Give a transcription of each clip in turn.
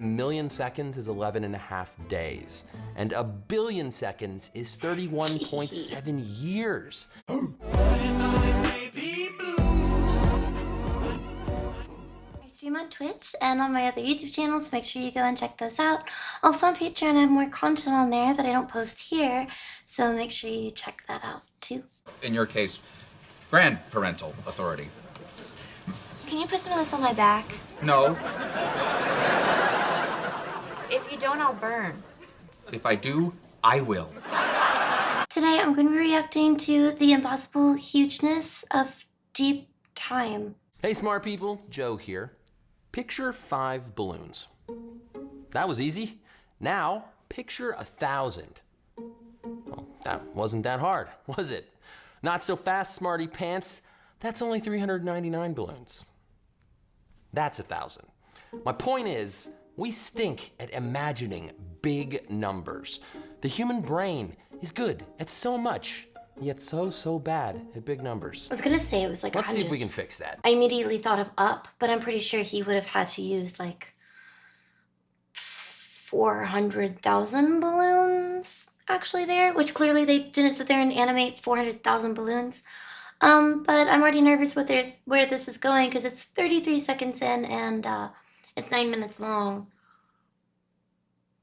1,000,000 seconds is 11.5 days, and 1,000,000,000 seconds is 31.7 years. I stream on Twitch and on my other YouTube channels, make sure you go and check those out. Also on Patreon, I have more content on there that I don't post here, so make sure you check that out too. In your case, grandparental authority. Can you put some of this on my back? No. If you don't, I'll burn. If I do, I will. Today I'm going to be reacting to the impossible hugeness of deep time. Hey smart people, Joe here. Picture 5 balloons. That was easy. Now, picture 1,000. Well, that wasn't that hard, was it? Not so fast, smarty pants. That's only 399 balloons. That's 1,000. My point is, we stink at imagining big numbers. The human brain is good at so much, yet so bad at big numbers. I was going to say it was like 100. Let's see if we can fix that. I immediately thought of up, but I'm pretty sure he would have had to use like 400,000 balloons actually there, which clearly they didn't sit there and animate 400,000 balloons. But I'm already nervous with where this is going because it's 33 seconds in and it's 9 minutes long.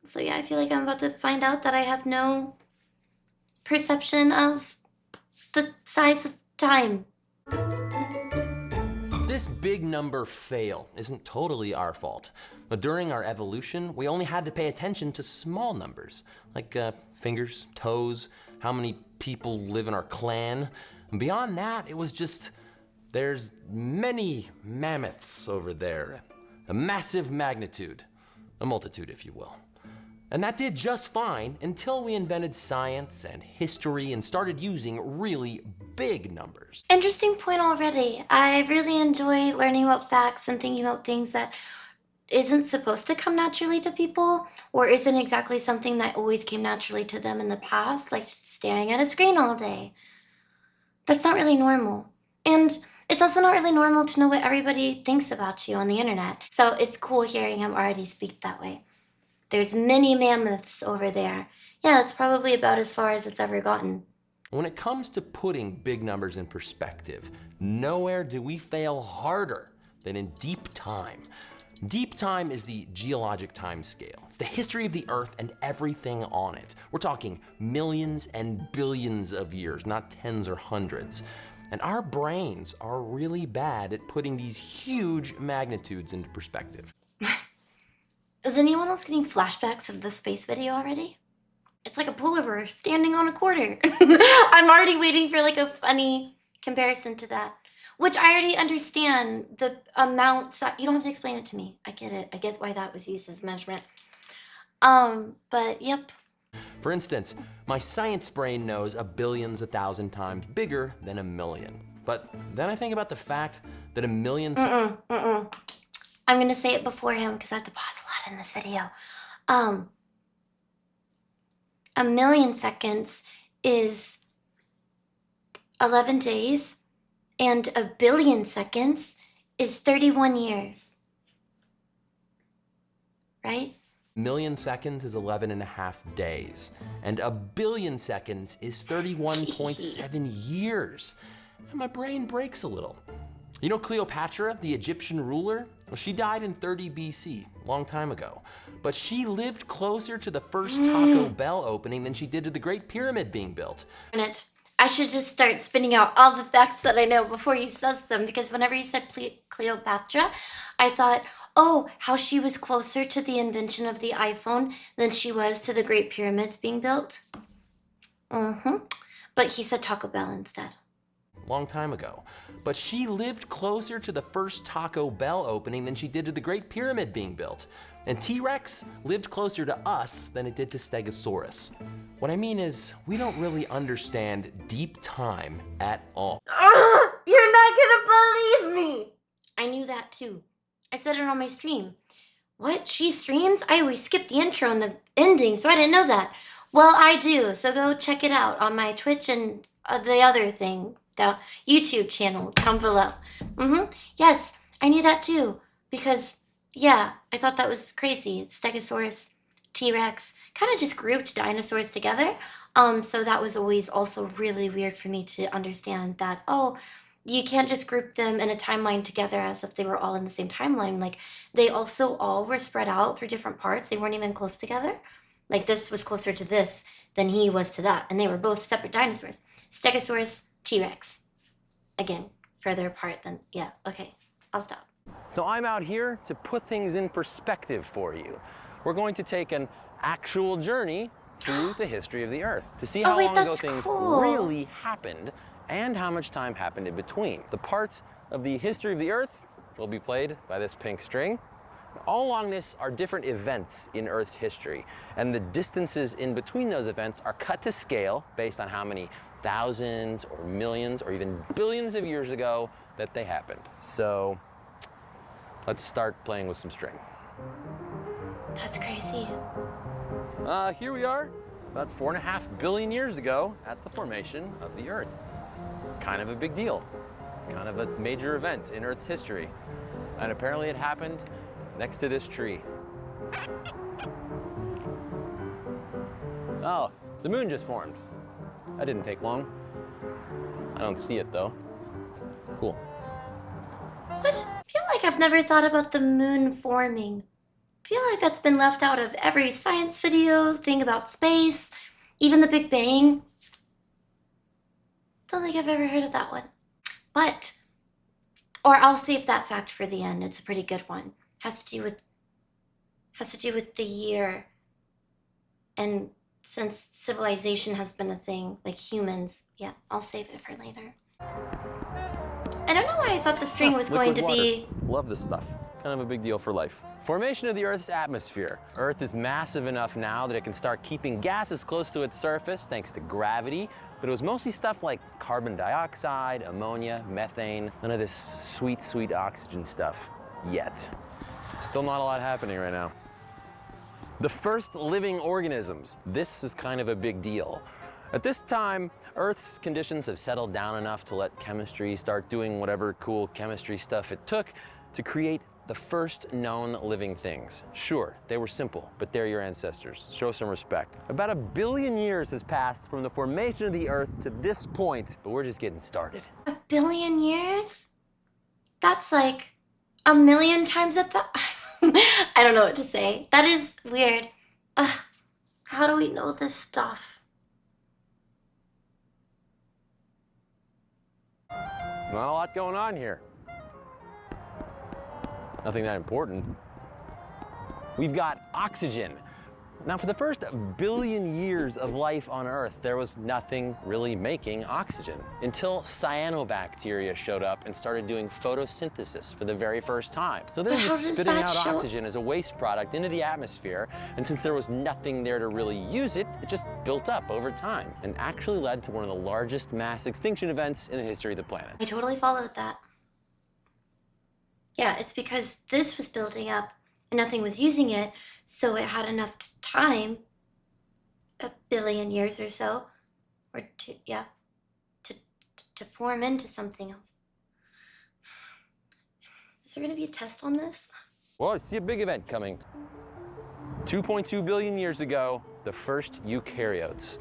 So yeah, I feel like I'm about to find out that I have no perception of the size of time. This big number fail isn't totally our fault. But during our evolution, we only had to pay attention to small numbers, like fingers, toes, how many people live in our clan. And beyond that, it was just, there's many mammoths over there, a massive magnitude, a multitude, if you will. And that did just fine until we invented science and history and started using really big numbers. Interesting point already. I really enjoy learning about facts and thinking about things that isn't supposed to come naturally to people or isn't exactly something that always came naturally to them in the past, like staring at a screen all day. That's not really normal. And it's also not really normal to know what everybody thinks about you on the internet. So it's cool hearing him already speak that way. There's many mammoths over there. Yeah, that's probably about as far as it's ever gotten. When it comes to putting big numbers in perspective, nowhere do we fail harder than in deep time. Deep time is the geologic time scale. It's the history of the Earth and everything on it. We're talking millions and billions of years, not tens or hundreds. And our brains are really bad at putting these huge magnitudes into perspective. Is anyone else getting flashbacks of the space video already? It's like a polar bear standing on a quarter. I'm already waiting for like a funny comparison to that. Which I already understand the amount, you don't have to explain it to me. I get it. I get why that was used as measurement. But yep. For instance, my science brain knows a billion's 1,000 times bigger than a million. But then I think about the fact that a million... I'm gonna say it before him because I have to pause a lot in this video. 1,000,000 seconds is 11 days. And 1,000,000,000 seconds is 31 years. Right? 1,000,000 seconds is 11.5 days. And 1,000,000,000 seconds is 31.7 years. And my brain breaks a little. You know Cleopatra, the Egyptian ruler? Well, she died in 30 BC, a long time ago. But she lived closer to the first Taco Bell opening than she did to the Great Pyramid being built. I should just start spinning out all the facts that I know before he says them, because whenever he said Cleopatra, I thought, oh, how she was closer to the invention of the iPhone than she was to the Great Pyramids being built. But he said Taco Bell instead. Long time ago. But she lived closer to the first Taco Bell opening than she did to the Great Pyramid being built. And T-Rex lived closer to us than it did to Stegosaurus. What I mean is, we don't really understand deep time at all. You're not gonna believe me! I knew that too. I said it on my stream. What? She streams? I always skip the intro and the ending, so I didn't know that. Well, I do, so go check it out on my Twitch and the other thing. YouTube channel down below. Yes, I knew that too, because Yeah, I thought that was crazy. Stegosaurus, T-Rex, kind of just grouped dinosaurs together. So that was always also really weird for me to understand that, oh, you can't just group them in a timeline together as if they were all in the same timeline. Like, they also all were spread out through different parts. They weren't even close together. Like, this was closer to this than he was to that. And they were both separate dinosaurs. Stegosaurus, T-Rex. Again, further apart than, yeah, okay, I'll stop. So I'm out here to put things in perspective for you. We're going to take an actual journey through the history of the Earth to see how long ago things really happened and how much time happened in between. The part of the history of the Earth will be played by this pink string. All along this are different events in Earth's history, and the distances in between those events are cut to scale based on how many thousands or millions or even billions of years ago that they happened. So let's start playing with some string. That's crazy. Here we are, about 4.5 billion years ago at the formation of the Earth. Kind of a big deal, kind of a major event in Earth's history. And apparently it happened next to this tree. Oh, the moon just formed. That didn't take long. I don't see it though. Cool. What? I feel like I've never thought about the moon forming. I feel like that's been left out of every science video, thing about space, even the Big Bang. Don't think I've ever heard of that one. But, or I'll save that fact for the end. It's a pretty good one. Has to do with the year. And since civilization has been a thing, like humans, yeah, I'll save it for later. I don't know why I thought the string was going to be... Love this stuff. Kind of a big deal for life. Formation of the Earth's atmosphere. Earth is massive enough now that it can start keeping gases close to its surface thanks to gravity, but it was mostly stuff like carbon dioxide, ammonia, methane, none of this sweet, sweet oxygen stuff yet. Still not a lot happening right now. The first living organisms. This is kind of a big deal. At this time, Earth's conditions have settled down enough to let chemistry start doing whatever cool chemistry stuff it took to create the first known living things. Sure, they were simple, but they're your ancestors. Show some respect. About 1 billion years has passed from the formation of the Earth to this point, but we're just getting started. 1 billion years? That's like 1 million times at the... I don't know what to say. That is weird. How do we know this stuff? Not a lot going on here. Nothing that important. We've got oxygen. Now, for the first 1 billion years of life on Earth, there was nothing really making oxygen until cyanobacteria showed up and started doing photosynthesis for the very first time. So they're just spitting out oxygen as a waste product into the atmosphere, and since there was nothing there to really use it, it just built up over time and actually led to one of the largest mass extinction events in the history of the planet. I totally followed that. Yeah, it's because this was building up and nothing was using it, so it had enough time, 1 billion years or so, or to form into something else. Is there going to be a test on this? Well, I see a big event coming. 2.2 billion years ago, the first eukaryotes.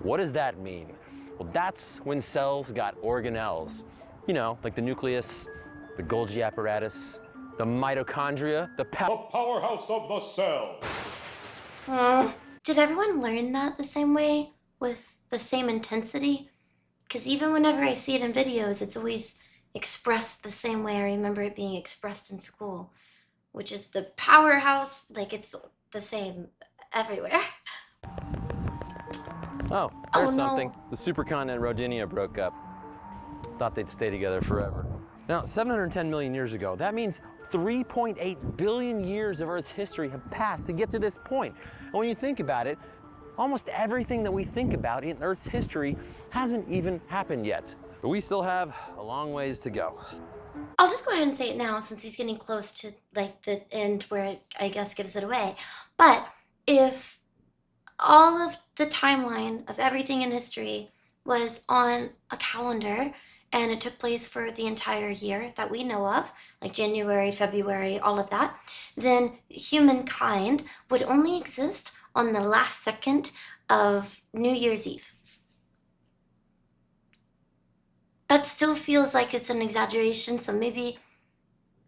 What does that mean? Well, that's when cells got organelles. You know, like the nucleus, the Golgi apparatus, the mitochondria, the powerhouse of the cell. Did everyone learn that the same way, with the same intensity? Because even whenever I see it in videos, it's always expressed the same way I remember it being expressed in school, which is the powerhouse, like it's the same everywhere. Oh, there's something. The supercontinent Rodinia broke up. Thought they'd stay together forever. Now, 710 million years ago, that means 3.8 billion years of Earth's history have passed to get to this point. And when you think about it, almost everything that we think about in Earth's history hasn't even happened yet. But we still have a long ways to go. I'll just go ahead and say it now since he's getting close to like the end where it, I guess, gives it away. But if all of the timeline of everything in history was on a calendar and it took place for the entire year that we know of, like January, February, all of that, then humankind would only exist on the last second of New Year's Eve. That still feels like it's an exaggeration, so maybe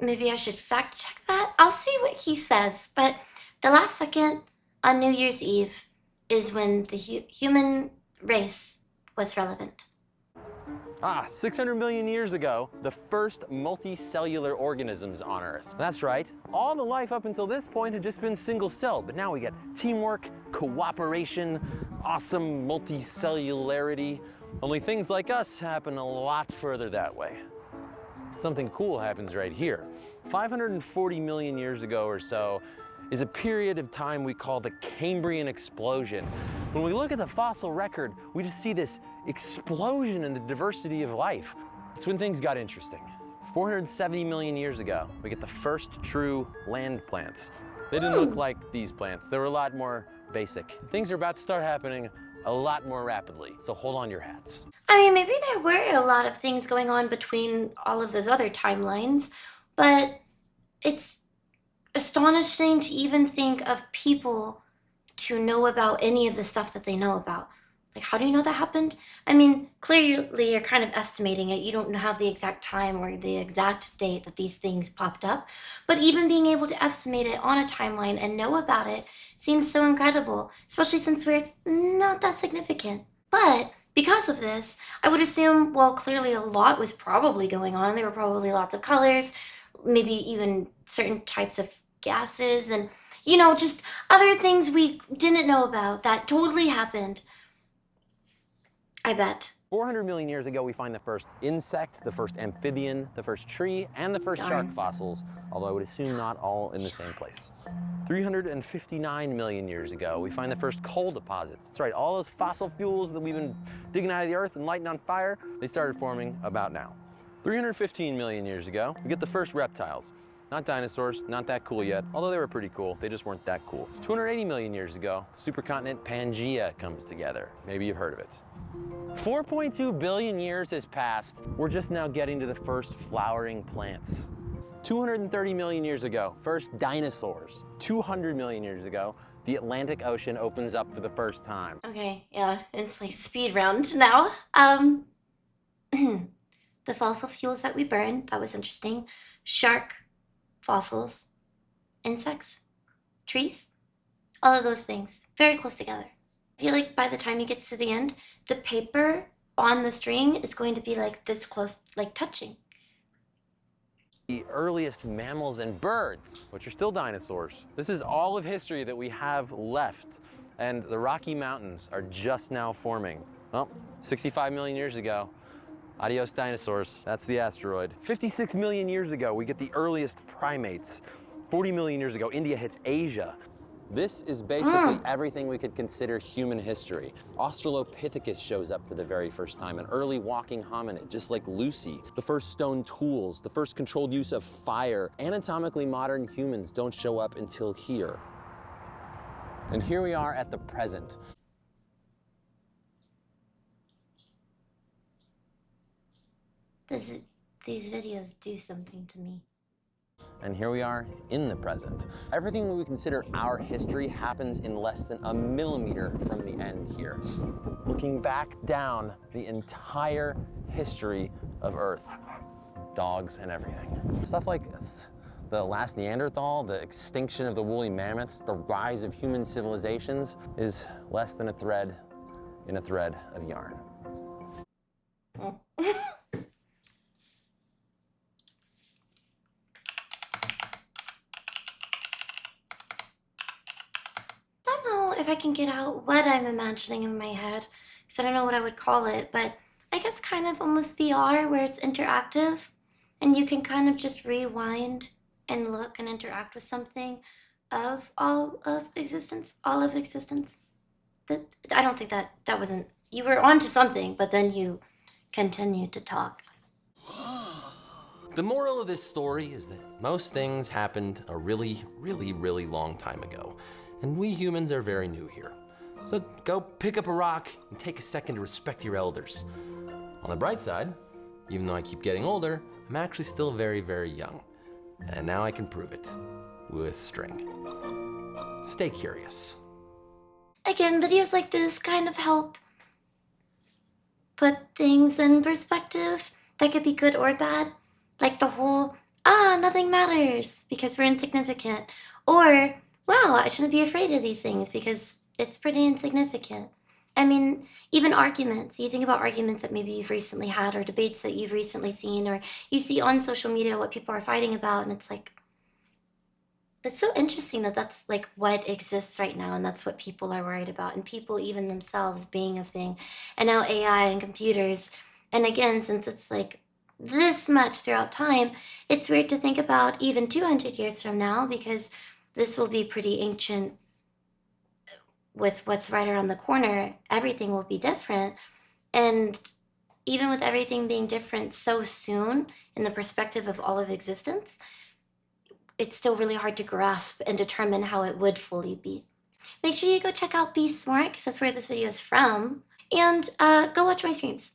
I should fact check that. I'll see what he says, but the last second on New Year's Eve is when the human race was relevant. 600 million years ago, the first multicellular organisms on Earth. That's right. All the life up until this point had just been single-celled, but now we get teamwork, cooperation, awesome multicellularity. Only things like us happen a lot further that way. Something cool happens right here. 540 million years ago or so is a period of time we call the Cambrian explosion. When we look at the fossil record, we just see this explosion in the diversity of life. It's when things got interesting. 470 million years ago, we get the first true land plants. They didn't look like these plants. They were a lot more basic. Things are about to start happening a lot more rapidly, so hold on your hats. I mean, maybe there were a lot of things going on between all of those other timelines, but it's astonishing to even think of people to know about any of the stuff that they know about. Like, how do you know that happened? I mean, clearly you're kind of estimating it. You don't have the exact time or the exact date that these things popped up. But even being able to estimate it on a timeline and know about it seems so incredible, especially since we're not that significant. But because of this, I would assume, well, clearly a lot was probably going on. There were probably lots of colors, maybe even certain types of gases and, you know, just other things we didn't know about that totally happened. I bet. 400 million years ago, we find the first insect, the first amphibian, the first tree, and the first shark fossils, although I would assume not all in the same place. 359 million years ago, we find the first coal deposits. That's right, all those fossil fuels that we've been digging out of the earth and lighting on fire, they started forming about now. 315 million years ago, we get the first reptiles. Not dinosaurs, not that cool yet, although they were pretty cool, they just weren't that cool. 280 million years ago, the supercontinent Pangaea comes together. Maybe you've heard of it. 4.2 billion years has passed. We're just now getting to the first flowering plants. 230 million years ago, first dinosaurs. 200 million years ago, the Atlantic Ocean opens up for the first time. Okay, yeah, it's like speed round now. The fossil fuels that we burn, that was interesting. Shark fossils, insects, trees, all of those things, very close together. I feel like by the time you get to the end, the paper on the string is going to be like this close, like touching. The earliest mammals and birds, which are still dinosaurs. This is all of history that we have left, and the Rocky Mountains are just now forming. Well, 65 million years ago, adios dinosaurs, that's the asteroid. 56 million years ago, we get the earliest primates. 40 million years ago, India hits Asia. This is basically everything we could consider human history. Australopithecus shows up for the very first time, an early walking hominid, just like Lucy. The first stone tools, the first controlled use of fire. Anatomically modern humans don't show up until here. And here we are at the present. These videos do something to me. And here we are in the present. Everything we consider our history happens in less than a millimeter from the end here. Looking back down the entire history of Earth, dogs and everything. Stuff like the last Neanderthal, the extinction of the woolly mammoths, the rise of human civilizations is less than a thread in a thread of yarn. If I can get out what I'm imagining in my head, because I don't know what I would call it, but I guess kind of almost VR where it's interactive and you can kind of just rewind and look and interact with something of all of existence. I don't think that wasn't, you were onto something, but then you continued to talk. The moral of this story is that most things happened a really, really, really long time ago. And we humans are very new here. So go pick up a rock and take a second to respect your elders. On the bright side, Even though I keep getting older, I'm actually still very, very young. And now I can prove it with string. Stay curious. Again, videos like this kind of help put things in perspective that could be good or bad. Like the whole, nothing matters because we're insignificant. Or, wow, I shouldn't be afraid of these things because it's pretty insignificant. I mean, even arguments. You think about arguments that maybe you've recently had or debates that you've recently seen, or you see on social media what people are fighting about, and it's like, it's so interesting that that's like what exists right now, and that's what people are worried about, and people even themselves being a thing, and now AI and computers. And again, since it's like this much throughout time, it's weird to think about even 200 years from now, because this will be pretty ancient with what's right around the corner. Everything will be different. And even with everything being different so soon in the perspective of all of existence, it's still really hard to grasp and determine how it would fully be. Make sure you go check out Be Smart, because that's where this video is from. And go watch my streams.